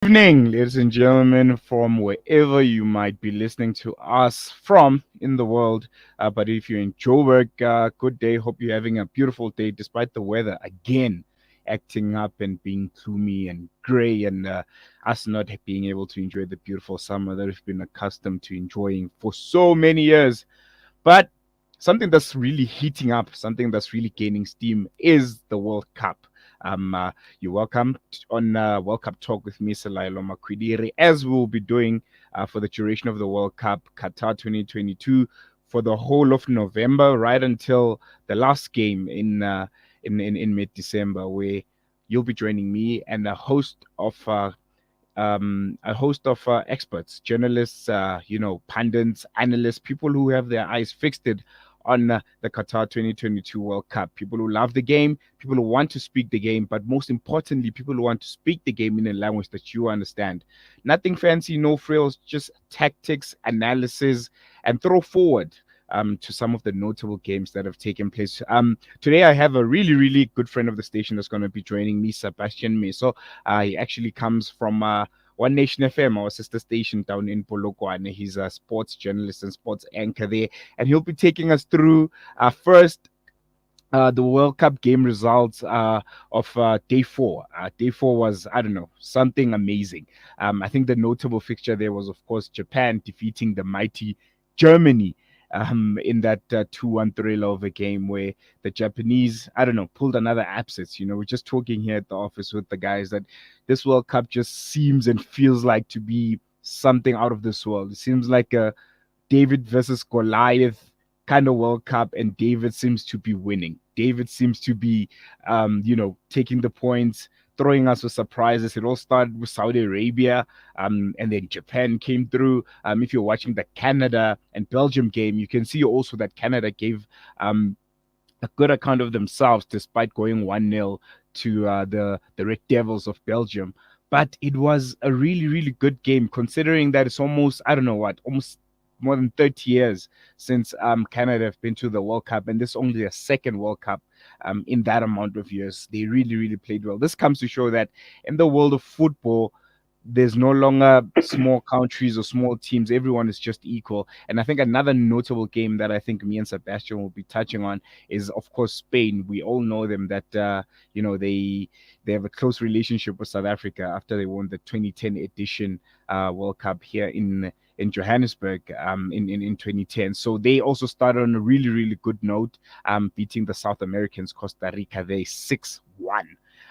Evening, ladies and gentlemen, from wherever you might be listening to us from in the world. But if you're in Joburg, good day. Hope you're having a beautiful day despite the weather again acting up and being gloomy and gray, and us not being able to enjoy the beautiful summer that we've been accustomed to enjoying for so many years. But something that's really heating up, something that's really gaining steam is the World Cup. You're welcome on World Cup Talk with me, Salailo Makwidiri, as we'll be doing for the duration of the World Cup, Qatar 2022, for the whole of November, right until the last game in mid-December, where you'll be joining me and a host of experts, journalists, pundits, analysts, people who have their eyes fixed on the Qatar 2022 World Cup. People who love the game, people who want to speak the game, but most importantly, people who want to speak the game in a language that you understand. Nothing fancy, no frills, just tactics, analysis, and throw forward. To some of the notable games that have taken place. Today, I have a really, really good friend of the station that's going to be joining me, Sebastian Meso. He actually comes from One Nation FM, our sister station down in Polokwane. He's a sports journalist and sports anchor there, and he'll be taking us through first the World Cup game results of day four. Day four was, I don't know, something amazing. I think the notable fixture there was, of course, Japan defeating the mighty Germany in that 2-1 thriller of a game where the Japanese, I don't know, pulled another abscess. We're just talking here at the office with the guys that this World Cup just seems and feels like to be something out of this world. It seems like a David versus Goliath kind of World Cup, and David seems to be winning. David seems to be, taking the points, throwing us with surprises. It all started with Saudi Arabia, and then Japan came through. If you're watching the Canada and Belgium game, you can see also that Canada gave a good account of themselves despite going 1-0 to the Red Devils of Belgium. But it was a really, really good game considering that it's almost, I don't know what, almost more than 30 years since Canada have been to the World Cup, and this is only their second World Cup in that amount of years. They really, really played well. This comes to show that in the world of football, there's no longer small countries or small teams. Everyone is just equal. And I think another notable game that I think me and Sebastian will be touching on is, of course, Spain. We all know them that they have a close relationship with South Africa after they won the 2010 edition World Cup here in Johannesburg in 2010. So they also started on a really, really good note, beating the South Americans, Costa Rica, they 6-1.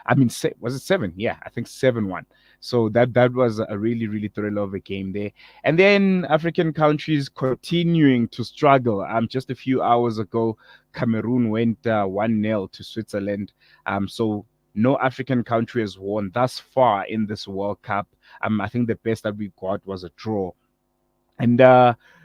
I mean, was it 7? Yeah, I think 7-1. So that was a really, really thrill of a game there. And then African countries continuing to struggle. Just a few hours ago, Cameroon went 1-0 to Switzerland. So no African country has won thus far in this World Cup. I think the best that we got was a draw. And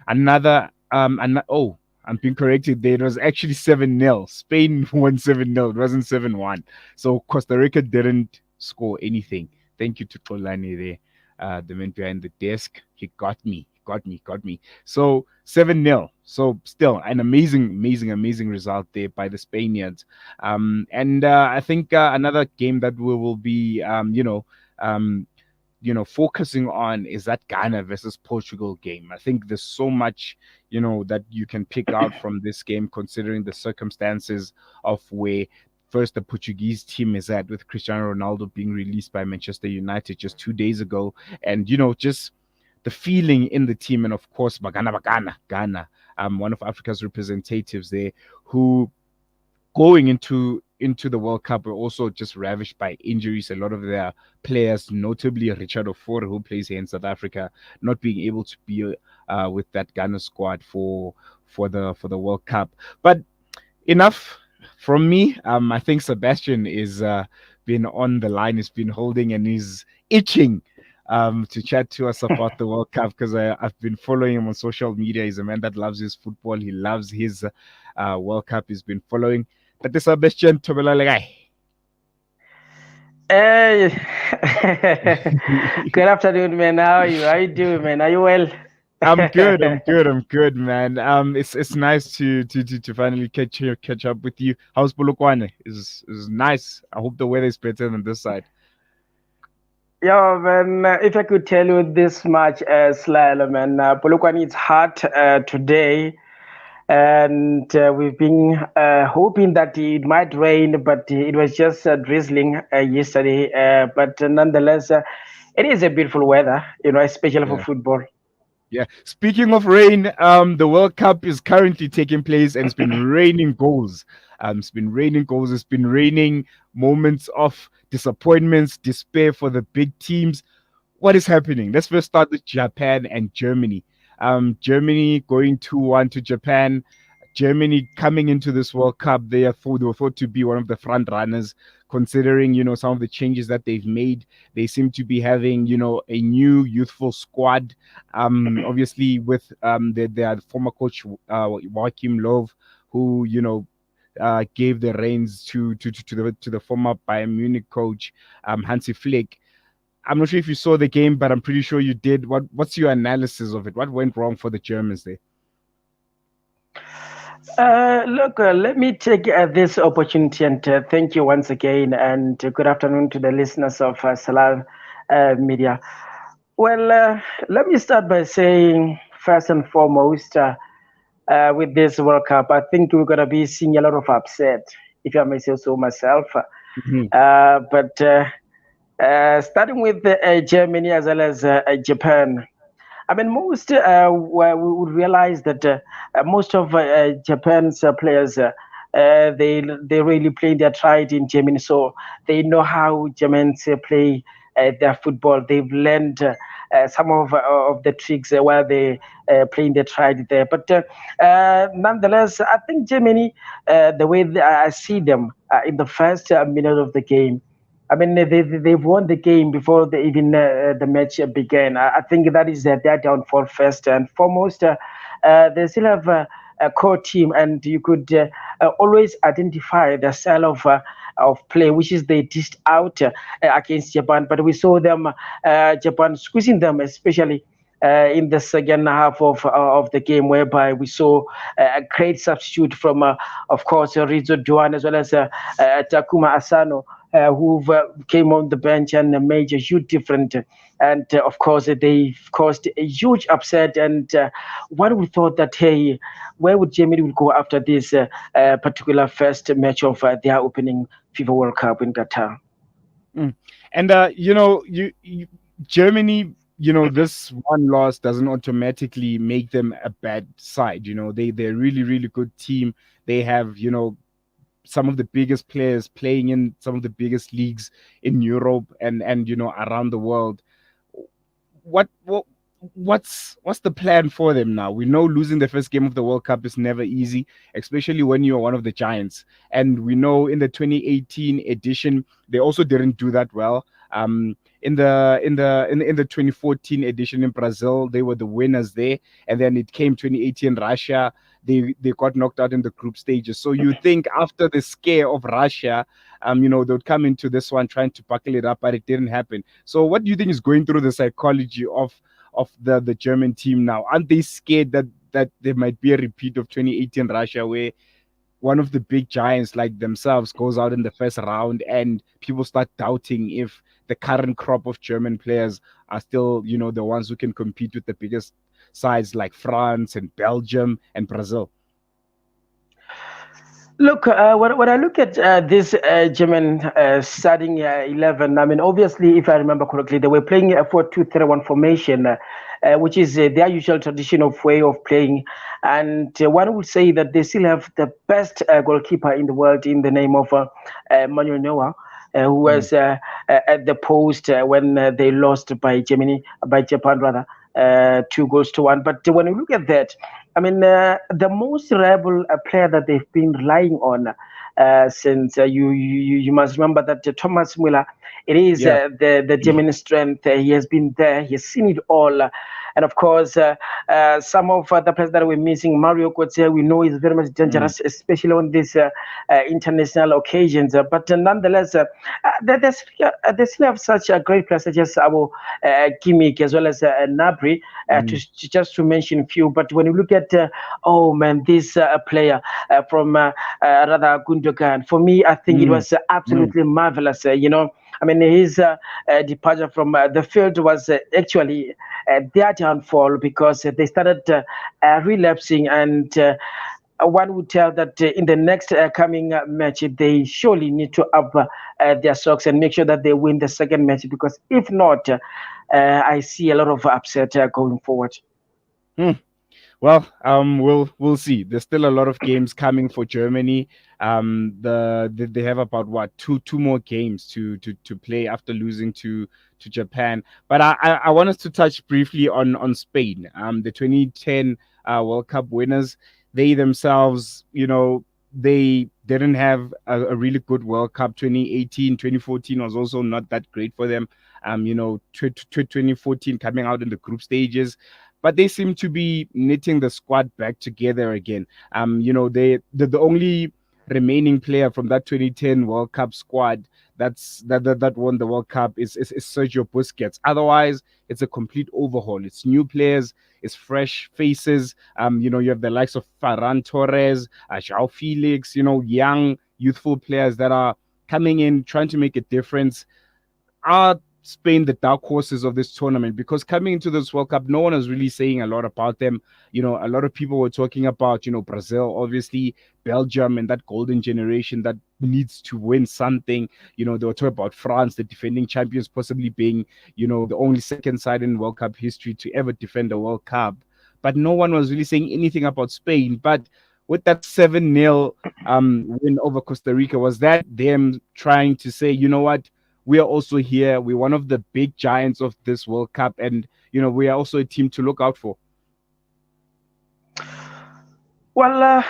another oh, I'm being corrected there. It was actually 7-0. Spain won 7-0. It wasn't 7-1. So Costa Rica didn't score anything. Thank you to Kolani there, the man behind the desk. He got me. Got me. So 7-0. So still an amazing, amazing, amazing result there by the Spaniards. And I think another game that we will be um, focusing on is that Ghana versus Portugal game. I think there's so much, that you can pick out from this game, considering the circumstances of where first the Portuguese team is at, with Cristiano Ronaldo being released by Manchester United just 2 days ago, and just the feeling in the team, and of course, Ghana, one of Africa's representatives there, who going into the World Cup were also just ravished by injuries. A lot of their players, notably Richard Ofori, who plays here in South Africa, not being able to be with that Ghana squad for the World Cup. But enough from me. I think Sebastian is been on the line. He's been holding and he's itching to chat to us about the World Cup, because I've been following him on social media. He's a man that loves his football. He loves his World Cup. He's been following. That is Sebastian Tobela. Hey, good afternoon, man. How are you? How you doing, man? Are you well? I'm good. I'm good, man. It's nice to finally catch up with you. How's Polokwane? Is nice. I hope the weather is better than this side. Yeah, man. If I could tell you this much, Slalom, man, Polokwane it's hot today, and we've been hoping that it might rain, but it was just drizzling yesterday. But nonetheless, it is a beautiful weather, especially for Yeah. football. Yeah. Speaking of rain, the World Cup is currently taking place and it's been raining goals. It's been raining goals. It's been raining moments of disappointments, despair for the big teams. What is happening? Let's first start with Japan and Germany. Germany going 2-1 to Japan. Germany coming into this World Cup, they were thought to be one of the front runners, considering some of the changes that they've made. They seem to be having a new youthful squad. Obviously with their former coach Joachim Löw, who gave the reins to the former Bayern Munich coach Hansi Flick. I'm not sure if you saw the game, but I'm pretty sure you did. What's your analysis of it? What went wrong for the Germans there? Look, let me take this opportunity and thank you once again, and good afternoon to the listeners of Salam Media. Well, let me start by saying, first and foremost, with this World Cup, I think we're going to be seeing a lot of upset, if I may say so myself. Mhm. But starting with Germany as well as Japan, I mean, most we would realize that most of Japan's players they really play their tried in Germany, so they know how Germans play their football. They've learned some of the tricks while they playing their tried there. But nonetheless, I think Germany, the way I see them in the first minute of the game. I mean, they've won the game before even the match began. I think that is their downfall first and foremost. They still have a core team, and you could always identify the style of play, which is they dished out against Japan. But we saw them, Japan squeezing them, especially in the second half of the game, whereby we saw a great substitute from, of course, Rizzo Duan as well as Takuma Asano, who came on the bench and made a huge difference. And of course, they caused a huge upset. And one would thought that, hey, where would Germany will go after this particular first match of their opening FIFA World Cup in Qatar? Mm. And Germany, this one loss doesn't automatically make them a bad side. They're really really good team. They have some of the biggest players playing in some of the biggest leagues in Europe and around the world. What what's what's the plan for them now? We know losing the first game of the World Cup is never easy, especially when you're one of the giants. And we know in the 2018 edition they also didn't do that well. In the 2014 edition in Brazil, they were the winners there, and then it came 2018 Russia. They got knocked out in the group stages. So you think after the scare of Russia, they would come into this one trying to buckle it up, but it didn't happen. So what do you think is going through the psychology of the German team now? Aren't they scared that there might be a repeat of 2018 Russia where one of the big giants like themselves goes out in the first round and people start doubting if the current crop of German players are still, the ones who can compete with the biggest sides like France and Belgium and Brazil? Look, when I look at this German starting 11, I mean, obviously, if I remember correctly, they were playing a 4-2-3-1 formation, which is their usual tradition of way of playing. And one would say that they still have the best goalkeeper in the world in the name of Manuel Neuer. Who Mm, was at the post when they lost by Japan rather, 2 goals to one. But when you look at that, I mean, the most reliable player that they've been relying on since you must remember that Thomas Müller, it is yeah. the German strength. He has been there. He has seen it all. And of course, some of the players that we're missing, Mario Götze, we know is very much Mm, dangerous, especially on these international occasions. But nonetheless, they still have such a great players such as our Kimmich as well as Nabri, mm, just to mention few. But when you look at, oh man, this player from rather Gundogan, for me, I think it mm, was mm, absolutely marvelous. I mean, his departure from the field was actually their downfall because they started relapsing, and one would tell that in the next coming match, they surely need to up their socks and make sure that they win the second match, because if not, I see a lot of upset going forward. Hmm. Well, we'll see. There's still a lot of games coming for Germany. They have about what two more games to play after losing to Japan. But I want us to touch briefly on Spain. The 2010 World Cup winners. They themselves, they didn't have a really good World Cup. 2018, 2014 was also not that great for them. 2014 coming out in the group stages, but they seem to be knitting the squad back together again. The only remaining player from that 2010 World Cup squad that won the World Cup is Sergio Busquets. Otherwise, it's a complete overhaul. It's new players, it's fresh faces. You have the likes of Ferran Torres, João Felix. Young, youthful players that are coming in, trying to make a difference. Are Spain the dark horses of this tournament? Because coming into this World Cup, no one was really saying a lot about them. A lot of people were talking about, Brazil, obviously, Belgium, and that golden generation that needs to win something. They were talking about France, the defending champions, possibly being, the only second side in World Cup history to ever defend a World Cup. But no one was really saying anything about Spain. But with that 7-0 win over Costa Rica, was that them trying to say, you know what? We are also here. We're one of the big giants of this World Cup, and we are also a team to look out for. Well,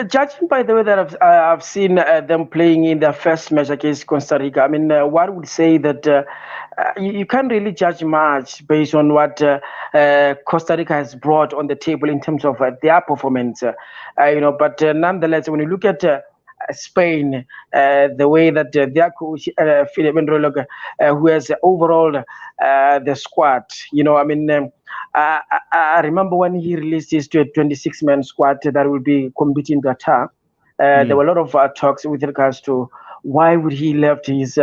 judging by the way that I've seen them playing in their first match against Costa Rica, I mean, one would say that you can't really judge much based on what Costa Rica has brought on the table in terms of their performance. But nonetheless, when you look at Spain, the way that their coach, Philip Ndrolog, who has overall the squad, I mean, I remember when he released his 26-man squad that will be competing Qatar. There were a lot of talks with regards to why would he left his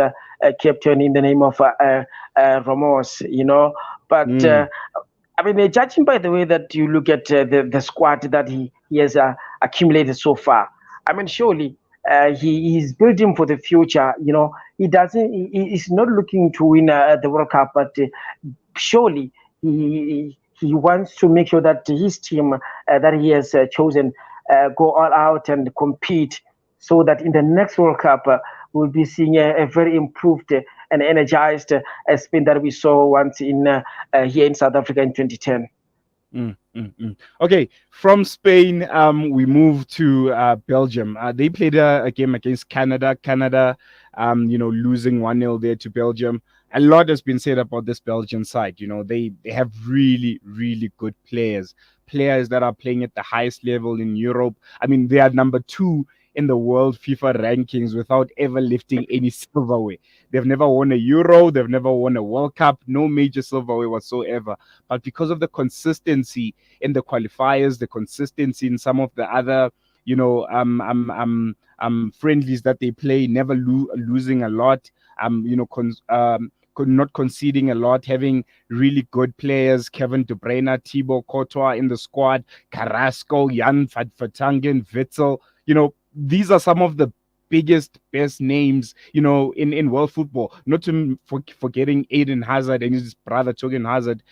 captain in the name of Ramos, But I mean, judging by the way that you look at the squad that he has accumulated so far, I mean, surely he is building for the future. He doesn't. He's not looking to win the World Cup, but surely he wants to make sure that his team that he has chosen go all out and compete, so that in the next World Cup we'll be seeing a very improved and energized Spain that we saw once in here in South Africa in 2010. Okay, from Spain, we move to Belgium. They played a game against Canada. Canada, losing 1-0 there to Belgium. A lot has been said about this Belgian side. They have really, really good players that are playing at the highest level in Europe. I mean, they are number 2 in the world FIFA rankings without ever lifting any silverware. They've never won a Euro, they've never won a World Cup, no major silverware whatsoever. But because of the consistency in the qualifiers, the consistency in some of the other, friendlies that they play, never losing a lot, not conceding a lot, having really good players, Kevin De Bruyne, Thibaut Courtois in the squad, Carrasco, Jan Vertonghen, Witzel, these are some of the biggest, best names, in world football. Not to forgetting Eden Hazard and his brother Torgan Hazard.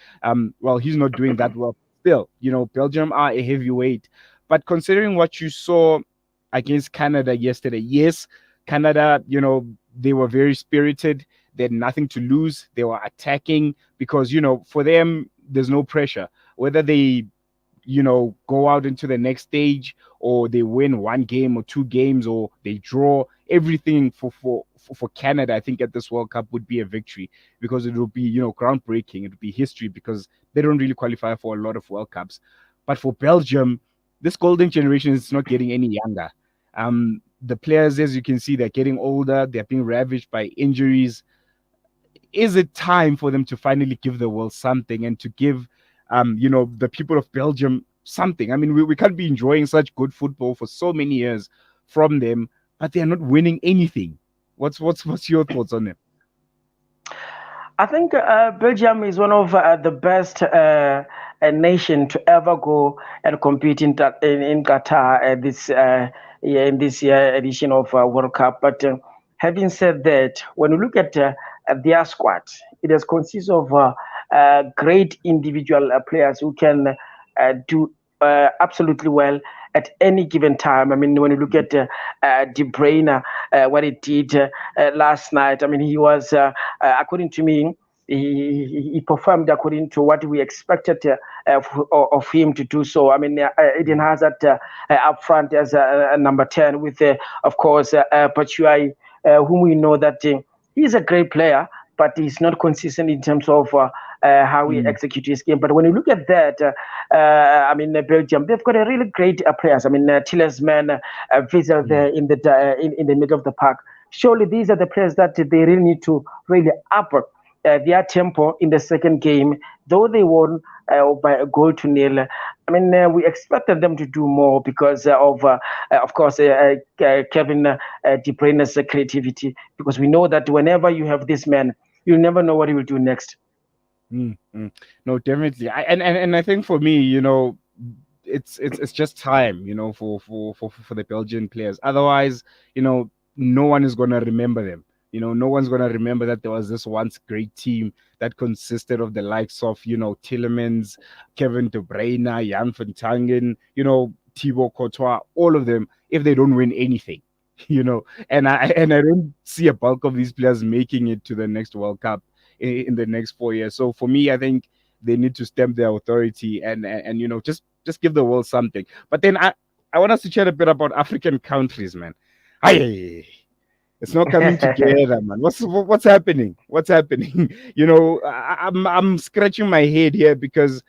Well, he's not doing that well. Still, Belgium are a heavyweight. But considering what you saw against Canada yesterday, yes, Canada, they were very spirited. They had nothing to lose. They were attacking because, for them, there's no pressure. Whether they go out into the next stage, or they win 1 game or 2 games, or they draw, everything for Canada, I think at this World Cup would be a victory, because it would be, groundbreaking. It would be history, because they don't really qualify for a lot of World Cups. But for Belgium, this golden generation is not getting any younger. The players, as you can see, they're getting older. They're being ravaged by injuries. Is it time for them to finally give the world something, and to give the people of Belgium something? I mean, we can't be enjoying such good football for so many years from them, but they are not winning anything. What's your thoughts on them? I think Belgium is one of the best nation to ever go and compete in Qatar this year, in this year edition of World Cup. But having said that, when you look at their squad, it has consists of great individual players who can do absolutely well at any given time. I mean, when you look at De Bruyne, what he did last night, I mean, he was, according to me, he performed according to what we expected of him to do so. I mean, Eden Hazard up front as a number 10 with, of course, Batshuayi, whom we know that he's a great player, but he's not consistent in terms of how he Mm, executes his game. But when you look at that, I mean, Belgium, they've got a really great players. I mean, Tillesman, Wiesel mm, there in the middle of the park. Surely these are the players that they really need to really up their tempo in the second game, though they won by a goal to nil. I mean, we expected them to do more because of course, Kevin De Bruyne's creativity. Because we know that whenever you have this man, you never know what he will do next. mm. No, definitely. And I think for me, it's just time, for the Belgian players. Otherwise, no one is gonna remember them. No one's gonna remember that there was this once great team that consisted of the likes of, Tillemans, Kevin De Bruyne, Jan Vertonghen, Thibaut Courtois, all of them, if they don't win anything. And I don't see a bulk of these players making it to the next World Cup in the next 4 years. So for me, I think they need to stamp their authority and just give the world something. But then I want us to chat a bit about African countries, man. Aye, it's not coming together, man. What's happening? What's happening? I'm scratching my head here because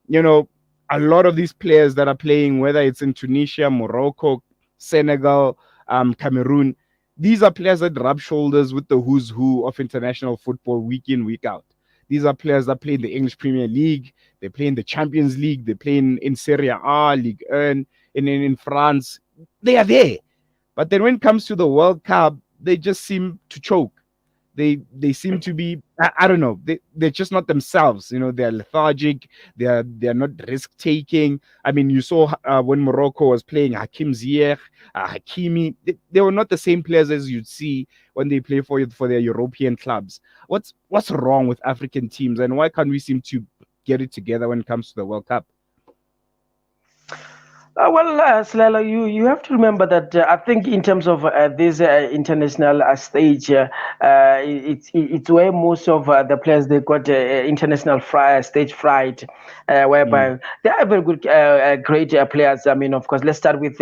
you know a lot of these players that are playing, whether it's in Tunisia, Morocco, Senegal, Cameroon, these are players that rub shoulders with the who's who of international football week in, week out. These are players that play in the English Premier League, they play in the Champions League, they play in Serie A, Ligue 1, in France. They are there. But then when it comes to the World Cup, they just seem to choke. They seem to be, I don't know, they're just not themselves. They're lethargic. They're not risk taking. I mean, you saw when Morocco was playing Hakim Ziyech, Hakimi. They were not the same players as you'd see when they play for their European clubs. What's wrong with African teams, and why can't we seem to get it together when it comes to the World Cup? Slelo, you have to remember that I think in terms of this international stage, it's where most of the players they got international stage fright, Mm, whereby they are very good, great players. I mean, of course, let's start with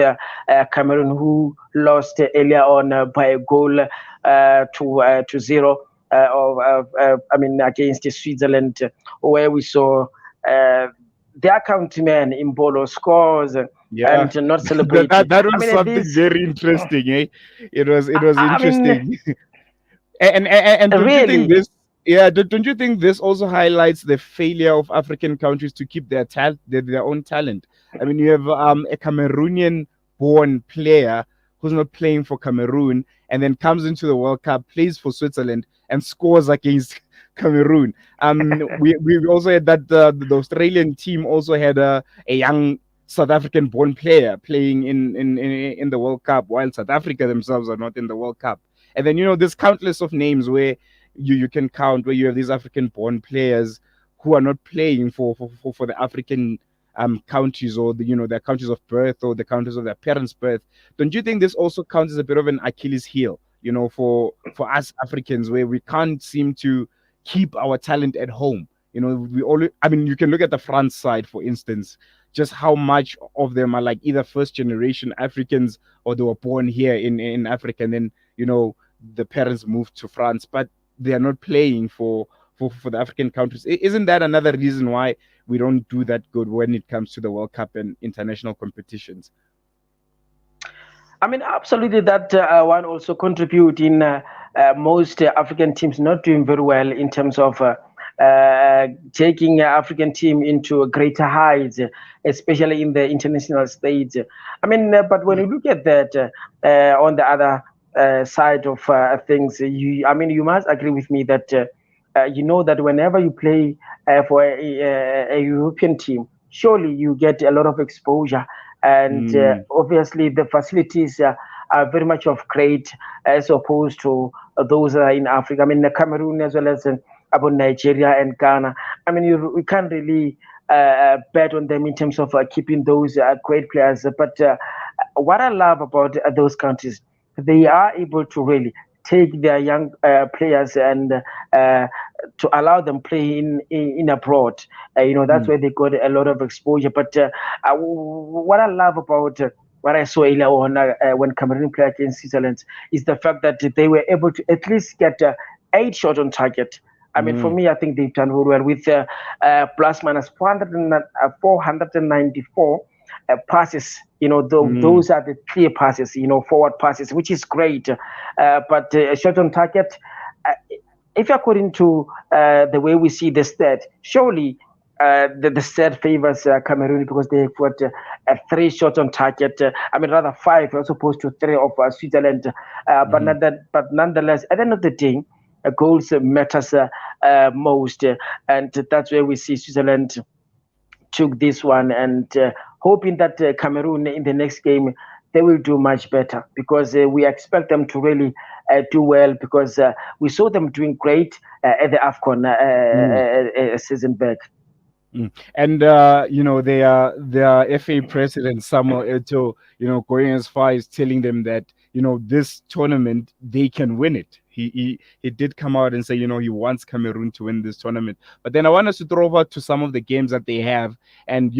Cameroon, who lost earlier on by a goal to zero. I mean, against Switzerland, where we saw. Uh, their countryman in Bolo scores yeah, and not that, celebrate. that that I was mean, something this, very interesting, eh? It was I mean, interesting. And don't you think really, this? Yeah, don't you think this also highlights the failure of African countries to keep their own talent? I mean, you have a Cameroonian-born player who's not playing for Cameroon and then comes into the World Cup, plays for Switzerland, and scores against Cameroon. We also had that the Australian team also had a young South African-born player playing in the World Cup, while South Africa themselves are not in the World Cup. And then there's countless of names where you can count where you have these African born players who are not playing for the African countries, or their countries of birth, or the countries of their parents' birth. Don't you think this also counts as a bit of an Achilles heel, for us Africans, where we can't seem to keep our talent at home? We always, I mean, you can look at the France side, for instance, just how much of them are like either first generation Africans, or they were born here in Africa, and then the parents moved to France, but they are not playing for the African countries. Isn't that another reason why we don't do that good when it comes to the World Cup and international competitions? I mean, absolutely. That one also contribute in most African teams not doing very well in terms of taking African team into greater heights, especially in the international stage. I mean, but when you look at that on the other side of things, I mean, you must agree with me that you know that whenever you play for a European team, surely you get a lot of exposure, and Mm, obviously the facilities are very much of great as opposed to those that are in Africa. I mean, Cameroon as well as about Nigeria and Ghana. I mean, you can't really bet on them in terms of keeping those great players. But what I love about those countries, they are able to really take their young players and to allow them play in abroad. That's mm, where they got a lot of exposure. But what I love about what I saw earlier on when Cameroon played against Switzerland is the fact that they were able to at least get 8 shots on target. I mean, for mm, me, I think they've done very well with plus minus 494 passes. mm, Those are the clear passes, forward passes, which is great. But a shot on target, uh, if according to the way we see the stat, surely the stat favors Cameroon because they've got 3 shots on target. I mean, rather five as opposed to three of Switzerland. mhm. But nonetheless, at the end of the day, goals matters most, and that's where we see Switzerland took this one, and hoping that Cameroon in the next game they will do much better because we expect them to really do well because we saw them doing great at the AFCON Mm. season back. Mm. And their FA president Samuel Eto'o, going as far as telling them that this tournament they can win it. He did come out and say he wants Cameroon to win this tournament. But then I want us to throw over to some of the games that they have, and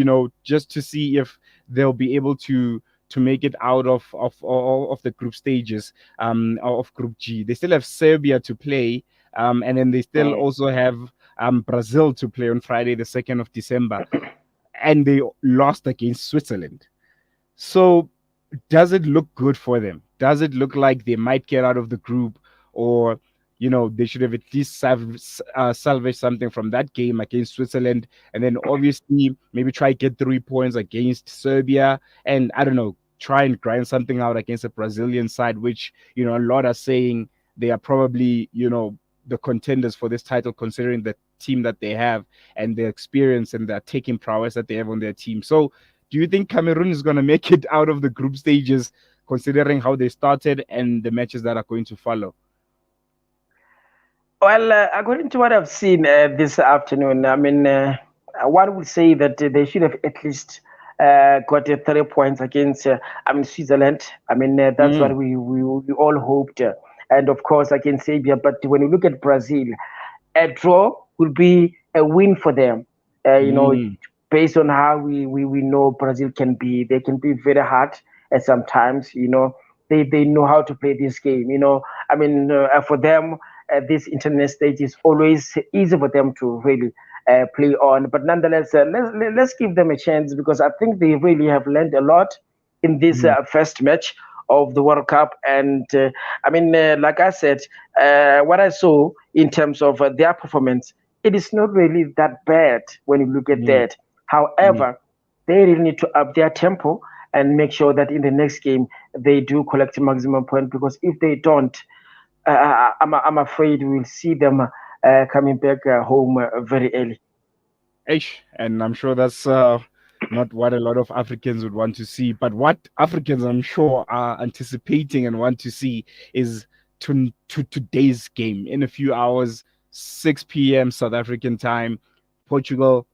just to see if they'll be able to make it out of all of the group stages of Group G. They still have Serbia to play, and then they still Mm. also have Brazil to play on Friday, the 2nd of December, and they lost against Switzerland. So, does it look good for them? Does it look like they might get out of the group, or they should have at least salvaged something from that game against Switzerland, and then obviously maybe try get 3 points against Serbia, and I don't know, try and grind something out against a Brazilian side, which a lot are saying they are probably the contenders for this title, considering the team that they have and the experience and the attacking prowess that they have on their team. So, do you think Cameroon is going to make it out of the group stages, considering how they started and the matches that are going to follow? Well, according to what I've seen this afternoon, I mean, one would say that they should have at least got 3 points against, I mean, Switzerland. I mean, that's what Mm, we all hoped. And of course, against Serbia. But when you look at Brazil, a draw will be a win for them. mm, Based on how we know Brazil can be, they can be very hard at sometimes. They know how to play this game. I mean, for them, this internet stage is always easy for them to really play on. But nonetheless, let's give them a chance because I think they really have learned a lot in this mm, first match of the World Cup. And I mean, like I said, what I saw in terms of their performance, it is not really that bad when you look at mm, that. mm. However, they really need to up their tempo and make sure that in the next game they do collect maximum point because if they don't, I'm afraid we'll see them coming back home very early. Ish. And I'm sure that's not what a lot of Africans would want to see. But what Africans, I'm sure, are anticipating and want to see is to today's game in a few hours, 6 p.m. South African time. Portugal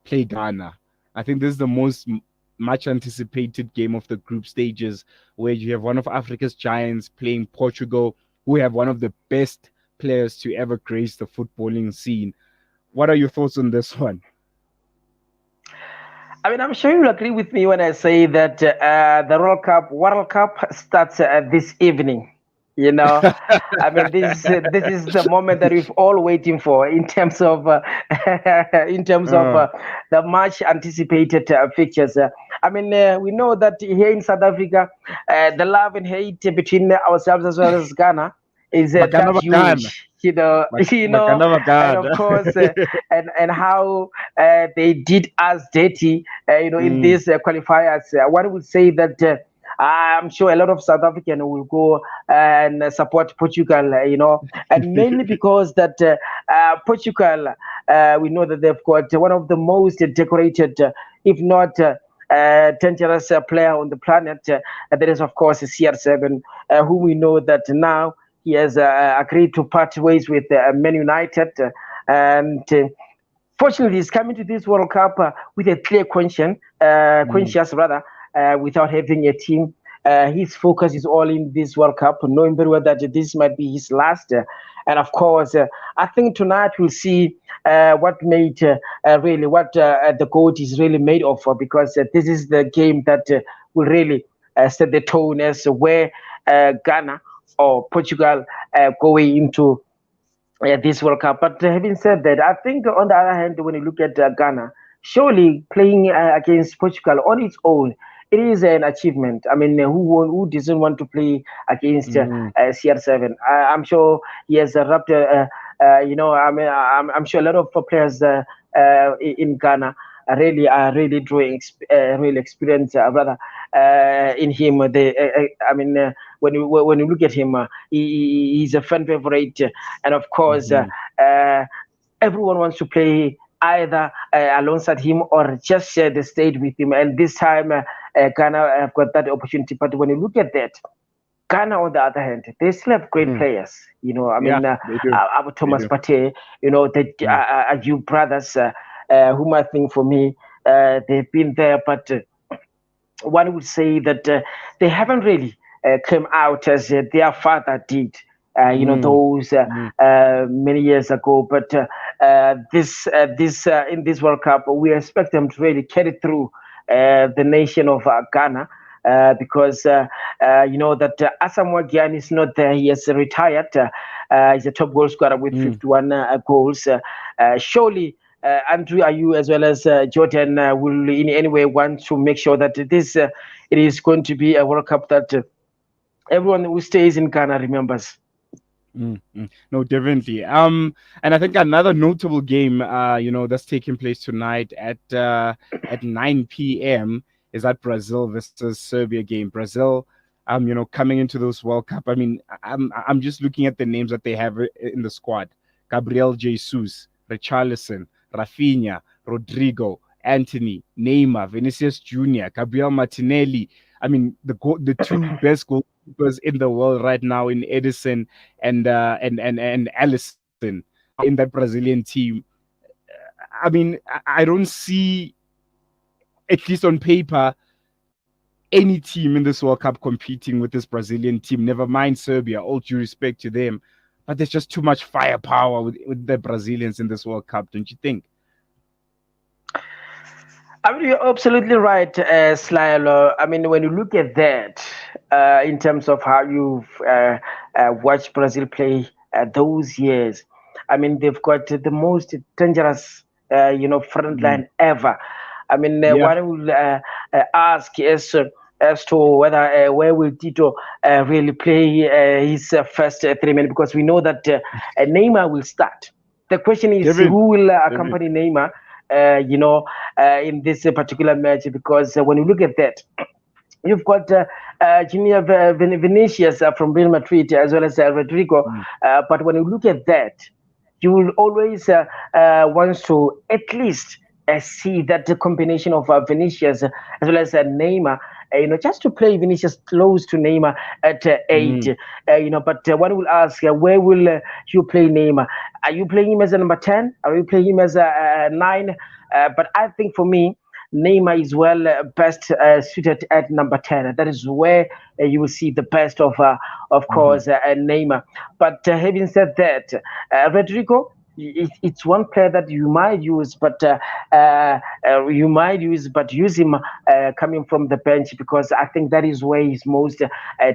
play Ghana. I think this is the much anticipated game of the group stages, where you have one of Africa's giants playing Portugal, who have one of the best players to ever grace the footballing scene. What are your thoughts on this one? I mean, I'm sure you'll agree with me when I say that the World Cup starts this evening. You know, I mean, this is the moment that we've all waiting for in terms of in terms of Uh, the much anticipated fixtures. I mean, we know that here in South Africa, the love and hate between ourselves as well as Ghana is Bacana that bacana. huge. Bacana And bacana. of course, and how they did us dirty, in Mm, these qualifiers. One would say that I'm sure a lot of South African will go and support Portugal, and mainly because that Portugal, we know that they've got one of the most decorated, if not dangerous player on the planet. That is, of course, CR7, who we know that now he has agreed to part ways with Man United. And fortunately, he's coming to this World Cup with a clear conscience rather, without having a team. His focus is all in this World Cup, knowing very well that this might be his last. And of course, I think tonight we'll see what made really what the goat is really made of, because this is the game that will really set the tone as where Ghana or Portugal going into this World Cup. But having said that, I think on the other hand, when you look at Ghana, surely playing against Portugal on its own, it is an achievement. I mean, who doesn't want to play against CR7? I'm sure he has wrapped. I mean, I'm sure a lot of players in Ghana are really drawing real experience rather in him. I mean, when you look at him, he's a fan favorite, and of course, everyone wants to play either alongside him or just share the stage with him. And this time, Ghana have got that opportunity. But when you look at that, Ghana, on the other hand, they still have great players. I Yeah, mean, they do. Abu They Thomas do. Partey, the Ayew brothers, whom I think for me, they've been there, but one would say that they haven't really come out as their father did. Mm, Those mm, many years ago. But this in this World Cup, we expect them to really carry through the nation of Ghana. Because you know that Asamoah Gyan is not there. He has retired. He's a top goal scorer with mm. 51 goals. Surely Andrew Ayew as well as Jordan will in any way want to make sure that it is going to be a World Cup that everyone who stays in Ghana remembers. No, definitely. And I think another notable game, that's taking place tonight at 9 p.m. is that Brazil versus Serbia game. Brazil, coming into those World Cup. I mean, I'm just looking at the names that they have in the squad: Gabriel Jesus, Richarlison, Rafinha, Rodrigo, Anthony, Neymar, Vinicius Junior, Gabriel Martinelli. I mean, the two best goalkeepers in the world right now in Edison and Allison in that Brazilian team. I mean, I don't see, at least on paper, any team in this World Cup competing with this Brazilian team. Never mind Serbia, all due respect to them. But there's just too much firepower with the Brazilians in this World Cup, don't you think? I mean, you're absolutely right, Slylo. I mean, when you look at that, in terms of how you've watched Brazil play those years, I mean, they've got the most dangerous, front Mm. line ever. I mean, Yeah. one will ask as to whether where will Tito really play his first 3 minutes, because we know that Neymar will start. The question is Devin. who will Devin. accompany Neymar, in this particular match, because when you look at that, you've got Junior Vinicius from Real Madrid as well as Rodrigo. Mm. But when you look at that, you will always want to at least see that the combination of Vinicius as well as Neymar. Just to play Vinicius close to Neymar at eight, Mm. but one will ask, where will you play Neymar? Are you playing him as a number 10? Are you playing him as a 9? But I think for me, Neymar is well best suited at number 10. That is where you will see the best of Mhm. course, Neymar. But having said that, Rodrigo, it's one player that you might use, but use him coming from the bench, because I think that is where he's most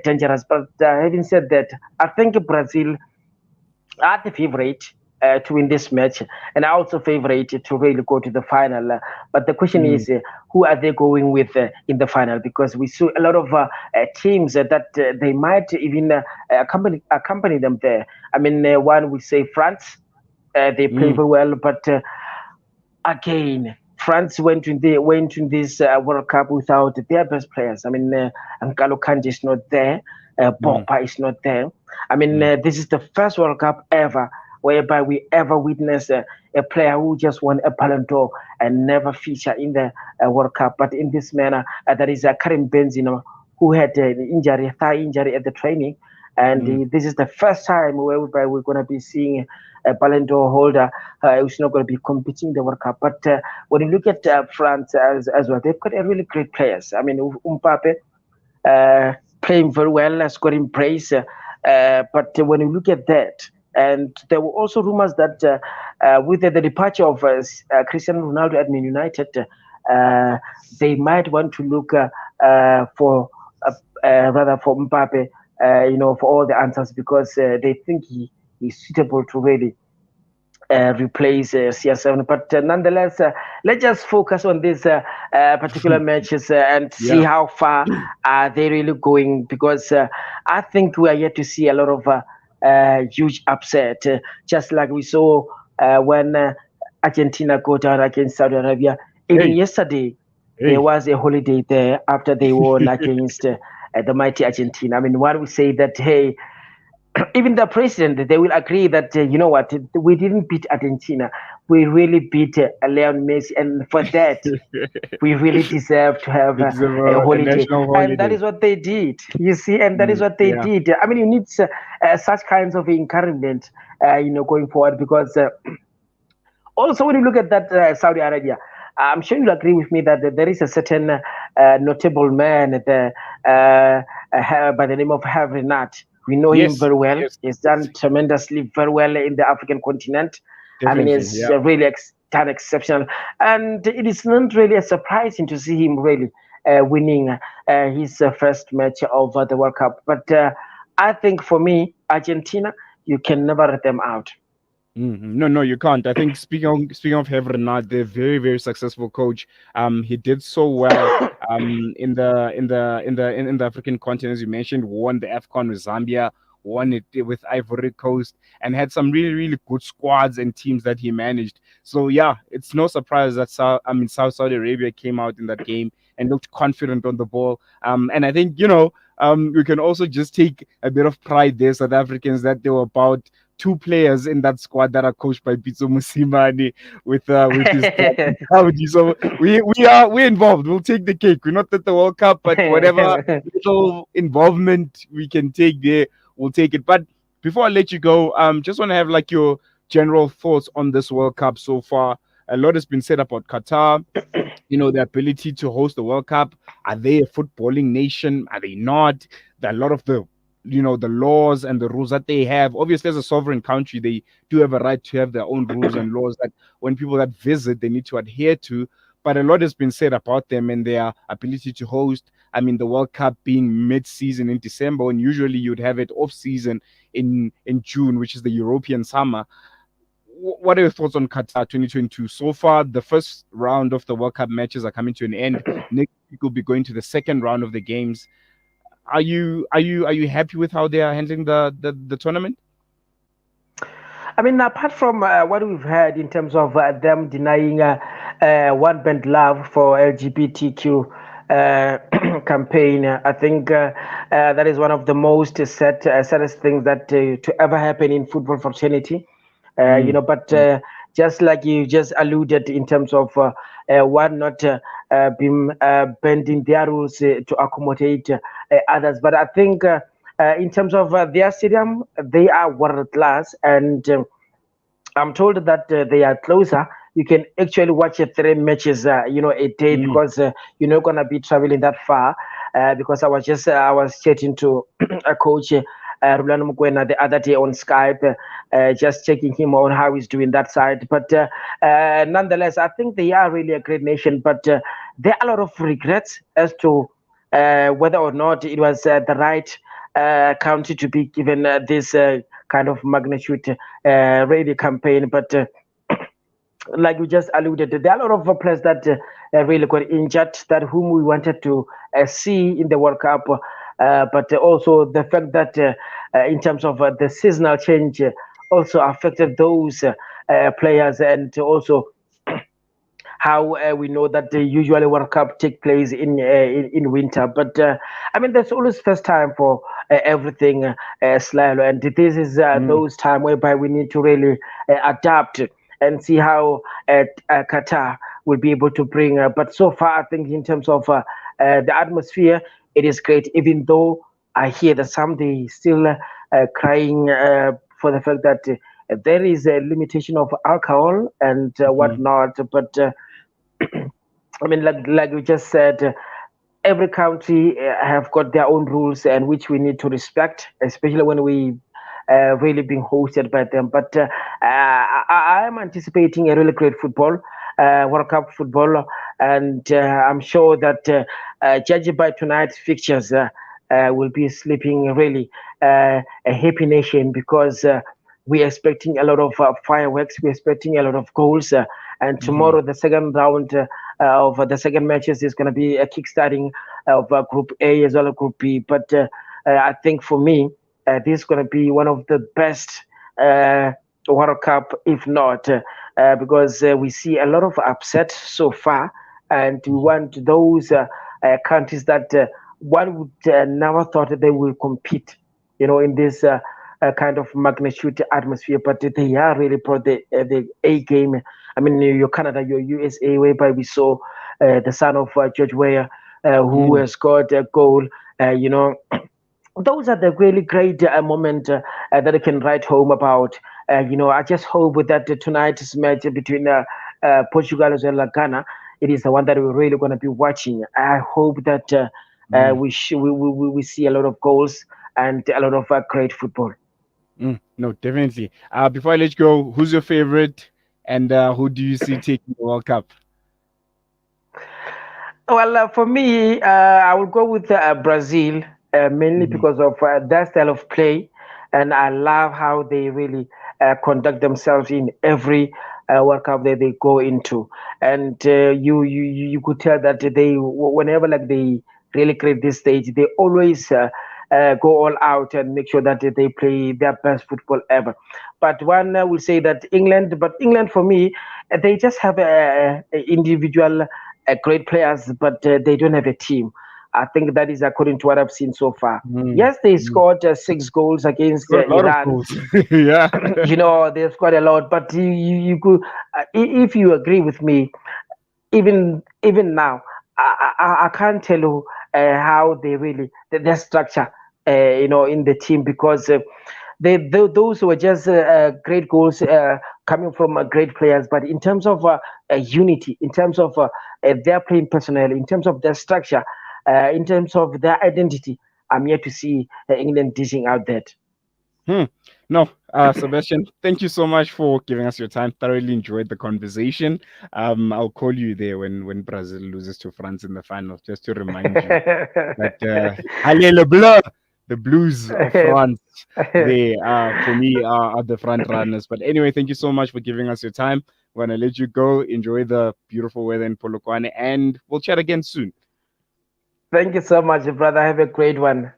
dangerous. But having said that, I think Brazil are the favorite to win this match, and are also favorite to really go to the final. But the question Mm. is, who are they going with in the final? Because we saw a lot of teams that they might even accompany them there. I mean, one would say France. They play Mm. very well, but again, France went in this World Cup without their best players. I mean, N'Golo Kante is not there. Mm, Pogba is not there. I mean, mm, this is the first World Cup ever whereby we ever witness a player who just won a Ballon d'Or and never feature in the World Cup. But in this manner, that is Karim Benzema, who had an injury, a thigh injury at the training. And mm, this is the first time whereby we're going to be seeing a Ballon d'Or holder who's not going to be competing in the World Cup. But when you look at France as well, they've got a really great players. I mean, Mbappe playing very well, scoring praise. But when you look at that, and there were also rumors that with the departure of Cristiano Ronaldo at Man United, they might want to look for rather for Mbappe, for all the answers because they think he is suitable to really replace CR7. But nonetheless, let's just focus on these particular matches and see yeah. how far are they really going because I think we are yet to see a lot of huge upset, just like we saw when Argentina go down against Saudi Arabia. Even Hey, yesterday, there hey. was a holiday there after they won against the mighty Argentina. I mean, one would say that, hey, even the president, they will agree that you know what, we didn't beat Argentina, we really beat Leon Messi, and for that we really deserve to have It's a a holiday, national and that holiday. is what they did. You see, and that is Mm, what they yeah. did. I mean, you need such kinds of encouragement, going forward because. Also, when you look at that Saudi Arabia, I'm sure you'll agree with me that there is a certain notable man by the name of Havre Nat. We know him Yes, very well. yes, He's yes. done tremendously very well in the African continent. I mean, Definitely. he's Yeah. really done exceptional. And it is not really surprising to see him really winning his first match of the World Cup. But I think for me, Argentina, you can never let them out. No, no, you can't. I think speaking of Heverenard, they're very, very successful coach. He did so well in the African continent, as you mentioned, won the AFCON with Zambia, won it with Ivory Coast, and had some really, really good squads and teams that he managed. So yeah, it's no surprise that South Saudi Arabia came out in that game and looked confident on the ball. And I think we can also just take a bit of pride there, South Africans, that there were about two players in that squad that are coached by Pitso Musimani with his club in Saudi. So we're involved. We'll take the cake. We're not at the World Cup, but whatever little involvement we can take there, we'll take it. But before I let you go, just want to have like your general thoughts on this World Cup so far. A lot has been said about Qatar, the ability to host the World Cup. Are they a footballing nation? Are they not? A lot of the laws and the rules that they have. Obviously, as a sovereign country, they do have a right to have their own rules and laws that when people that visit, they need to adhere to. But a lot has been said about them and their ability to host. I mean, the World Cup being mid-season in December, and usually you'd have it off-season in June, which is the European summer. What are your thoughts on Qatar 2022? So far, the first round of the World Cup matches are coming to an end. Next week we'll be going to the second round of the games. Are you happy with how they are handling the tournament? I mean, apart from what we've heard in terms of them denying one band love for LGBTQ campaign, I think that is one of the most saddest things that to ever happen in football fraternity. Mm, But mm, just like you just alluded in terms of one not being bending their rules to accommodate others, but I think. In terms of their stadium, they are world class, and I'm told that they are closer. You can actually watch three matches, a day mm, because you're not gonna be traveling that far. Because I was chatting to a coach, Rulano Mugwena, the other day on Skype, just checking him on how he's doing that side. But nonetheless, I think they are really a great nation. But there are a lot of regrets as to whether or not it was the right country to be given this kind of magnitude radio campaign. But like you just alluded, there are a lot of players that really got injured, that whom we wanted to see in the World Cup. But also the fact that in terms of the seasonal change also affected those players, and also how we know that the usually World Cup take place in winter. But I mean, there's always first time for everything, Slilo, and this is Mm, those time whereby we need to really adapt and see how Qatar will be able to bring. But so far, I think in terms of the atmosphere, it is great. Even though I hear that some they still crying for the fact that there is a limitation of alcohol and mm, whatnot. But I mean, like we just said, every country have got their own rules and which we need to respect, especially when we really being hosted by them. But I am anticipating a really great football, World Cup football, and I'm sure that judging by tonight's fixtures, will be sleeping really a happy nation because. We're expecting a lot of fireworks. We're expecting a lot of goals. And mhm, tomorrow, the second round of the second matches is going to be a kickstarting of Group A as well as Group B. But I think for me, this is going to be one of the best uh, World Cup, if not, because we see a lot of upset so far, and we mhm, want those countries that one would never thought that they will compete, in this kind of magnitude atmosphere, but they are really brought the A game. I mean, your Canada, your USA, whereby we saw the son of George Weah, who mm. has scored a goal. Those are the really great moment that I can write home about. I just hope that tonight's match between Portugal as well as Ghana, it is the one that we're really going to be watching. I hope that Mm, we see a lot of goals and a lot of great football. no, definitely. Before I let you go, who's your favorite, and who do you see taking the World Cup? Well, for me, I will go with Brazil, mainly Mhm, because of their style of play, and I love how they really conduct themselves in every World Cup that they go into. And you could tell that whenever like they really create this stage, they always go all out and make sure that they play their best football ever. But one will say that England for me, they just have a individual great players, but they don't have a team. I think that is according to what I've seen so far. mm, Yes, they mm. scored 6 goals against Got a lot of Iran. goals. Yeah. They've scored a lot, but you could, if you agree with me, even now, I can't tell you how they really their structure, in the team because those were just great goals coming from great players. But in terms of unity, in terms of their playing personnel, in terms of their structure, in terms of their identity, I'm yet to see England dishing out that. Hmm. No, Sebastian, thank you so much for giving us your time. Thoroughly enjoyed the conversation. I'll call you there when Brazil loses to France in the final, just to remind you that Allez le bleu, the Blues of France, they for me are the front runners. But anyway, thank you so much for giving us your time. I'm gonna let you go. Enjoy the beautiful weather in Polokwane, and we'll chat again soon. Thank you so much, brother. Have a great one.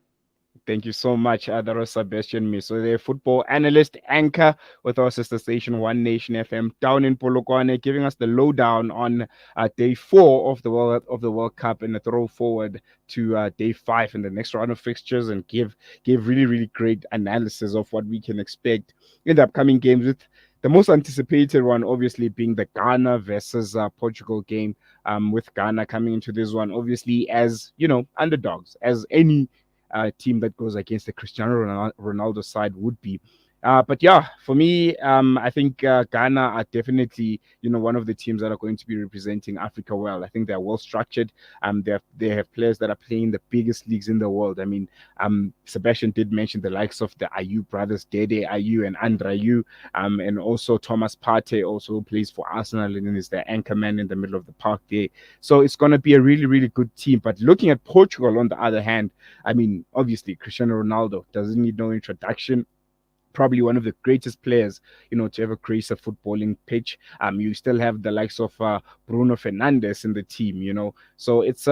Thank you so much. That was Sebastian Meso, the football analyst anchor with our sister station One Nation FM down in Polokwane, giving us the lowdown on day 4 of the World Cup and a throw forward to day 5 in the next round of fixtures, and give really really great analysis of what we can expect in the upcoming games. With the most anticipated one, obviously, being the Ghana versus Portugal game. With Ghana coming into this one, obviously, as underdogs, as any team that goes against the Cristiano Ronaldo side would be. But yeah, for me, I think Ghana are definitely, one of the teams that are going to be representing Africa well. I think they're well structured. They have players that are playing the biggest leagues in the world. I mean, Sebastian did mention the likes of the Ayew brothers, Dede Ayew and Andre Ayew, and also Thomas Partey also plays for Arsenal and is the anchor man in the middle of the park there. So it's going to be a really, really good team. But looking at Portugal, on the other hand, I mean, obviously, Cristiano Ronaldo doesn't need no introduction. Probably one of the greatest players, to ever grace a footballing pitch. You still have the likes of Bruno Fernandes in the team, So it's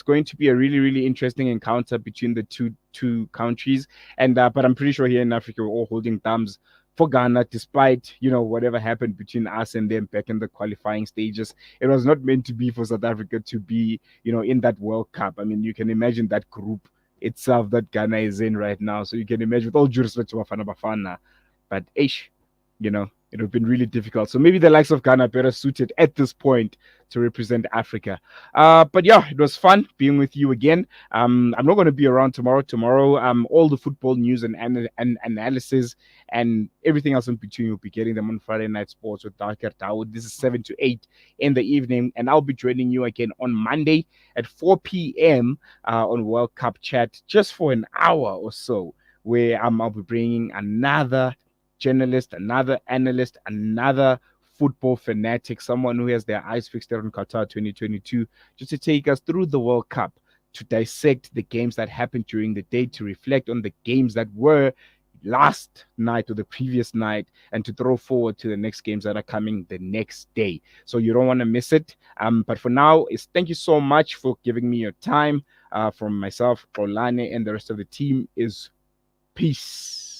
going to be a really, really interesting encounter between the two countries. And but I'm pretty sure here in Africa we're all holding thumbs for Ghana, despite whatever happened between us and them back in the qualifying stages. It was not meant to be for South Africa to be in that World Cup. I mean, you can imagine that group itself that Ghana is in right now. So you can imagine, with all due respect to Bafana Bafana, but ish, it would have been really difficult. So maybe the likes of Ghana better suited at this point to represent Africa. But yeah, it was fun being with you again. I'm not going to be around tomorrow. Tomorrow, all the football news and analysis and everything else in between, you'll be getting them on Friday Night Sports with Darker Dawood. This is 7 to 8 in the evening, and I'll be joining you again on Monday at 4 p.m. On World Cup Chat, just for an hour or so, where I'll be bringing another journalist, another analyst, another football fanatic, someone who has their eyes fixed on Qatar 2022, just to take us through the World Cup, to dissect the games that happened during the day, to reflect on the games that were last night or the previous night, and to throw forward to the next games that are coming the next day. So you don't want to miss it. But for now, thank you so much for giving me your time. From myself, Olane, and the rest of the team is peace.